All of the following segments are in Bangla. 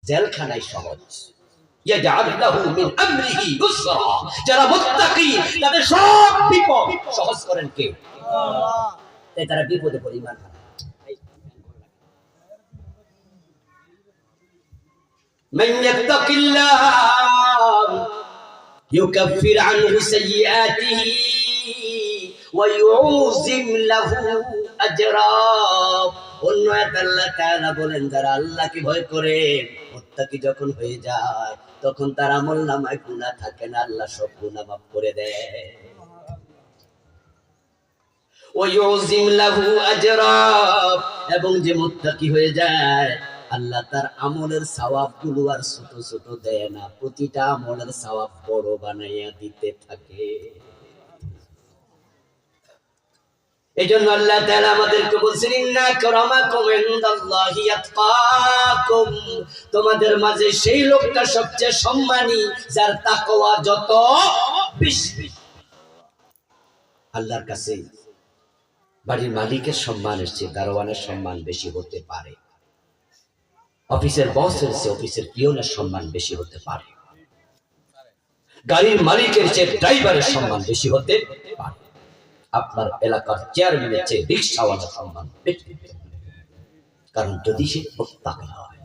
জেলখানায় সহজ। ইয়াজআল লাহু মিন আমরিহি ইউসরা, যারা মুত্তাকি তাদের সব বিপদ সহজ করেন কে? আল্লাহ। তাই তারা বিপদে পড়ে ঈমান আনে। মান ইয়াত্তাকিল্লাহ ইউকাফির আনহু সাইয়্যাতিহি ওয়া ইউযিম লাহু আজরা। অন্য আয়াতে আল্লাহ তাআলা বলেন, যারা আল্লাহকে ভয় করে মুত্তাকি যখন হয়ে যায় তখন তার আমলনামায় গুনাহ থাকে না, আল্লাহ সব গুনাহ মাফ করে দেয়। ওয়া ইউযিম লাহু আজরা, এবং যে মুত্তাকি হয়ে যায় আল্লাহ তার আমলের সওয়াবগুলো আর ছোট ছোট দেয় না, প্রতিটা আমলের সওয়াব বড় বানাইয়া দিতে থাকে। এজন্য আল্লাহ তাআলা আমাদেরকে বলছেন, ইন্না কারামাকুম ইনদাল্লাহি আতকাকুম, তোমাদের মাঝে সেই লোকটা সবচেয়ে সম্মানী যার তাকওয়া যত বেশি। আল্লাহর কাছে বাড়ির মালিকের সম্মানের চেয়ে দারোয়ানের সম্মান বেশি হতে পারে, অফিসের বসের চেয়ে অফিসের পিয়নের সম্মান বেশি হতে পারে, গাড়ির মালিকের চেয়ে ড্রাইভারের সম্মান বেশি হতে পারে, আপনার এলাকার চেয়ারম্যানের চেয়ে রিকশাওয়ালার সম্মান বেশি। কারণ যদি সে মুত্তাকি হয়,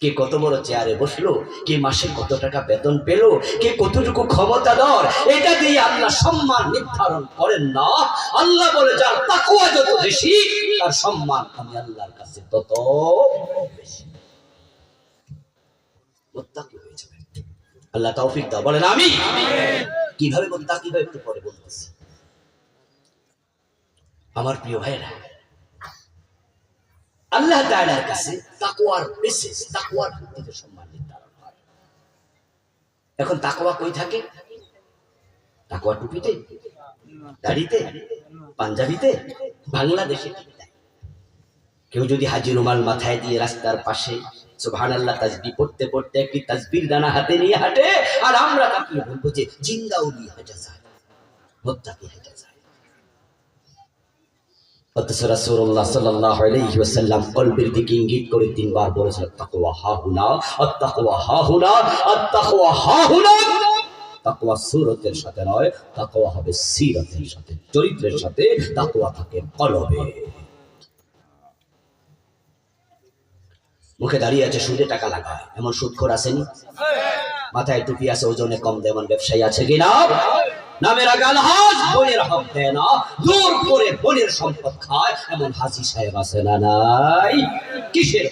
কে কত বড় চেয়ারে বসলো, কে মাসে কত টাকা বেতন পেল, কে কতটুকু ক্ষমতাধর, এটা দিয়ে আল্লাহ সম্মান নির্ধারণ করেন না। আল্লাহ বলে, যার তাকওয়া যত বেশি তার সম্মান আমি আল্লাহর কাছে তত বেশি। মুত্তাকি হয়ে যাবে। আল্লাহ তৌফিক দাও, বলেন আমিন। কিভাবে মুত্তাকি হবে একটু পরে বলতেছি। আমার প্রিয় ভাইরা, আল্লাহ তাআলার কাছে তাকওয়ার বেসিস, তাকওয়ার ভিত্তিতে সম্মান নির্ধারণ হয়। এখন তাকওয়া কই থাকে? তাকওয়া টুপিতে, দাড়িতে, পাঞ্জাবিতে, বাংলাদেশে। কেউ যদি হাজি রুমাল মাথায় দিয়ে রাস্তার পাশে সুবহানাল্লাহ তাসবিহ পড়তে পড়তে একটি তাসবির দানা হাতে নিয়ে হাঁটে, আর আমরা তাকে বলবো যে জিন্দাউলি হাঁটা যায়, মুত্তাকি হাঁটা যায়। অথচ রাসূলুল্লাহ সাল্লাল্লাহু আলাইহি ওয়াসাল্লাম কলবের দিকে ইঙ্গিত করে তিনবার বলেছেন, তাকওয়া হাহুনা, আত-তাকওয়া হাহুনা, আত-তাকওয়া হাহুনা। তাকওয়া সূরতের সাথে নয়, তাকওয়া হবে সিরাতের সাথে, চরিত্রের সাথে। তাকওয়া থাকে কলবে। মুখে দাঁড়িয়ে আছে, সুদে টাকা লাগায়, এমন সুদখোর আসেনি? মাথায় টুপি আছে, ওজনে কম দেয়, এমন ব্যবসায়ী আছে কিনা? নামের আগে আলহাজ, বোনের হক দেয় না, জোর করে বোনের সম্পদ খায়, এমন হাজি সাহেব আছে না নাই? কিসের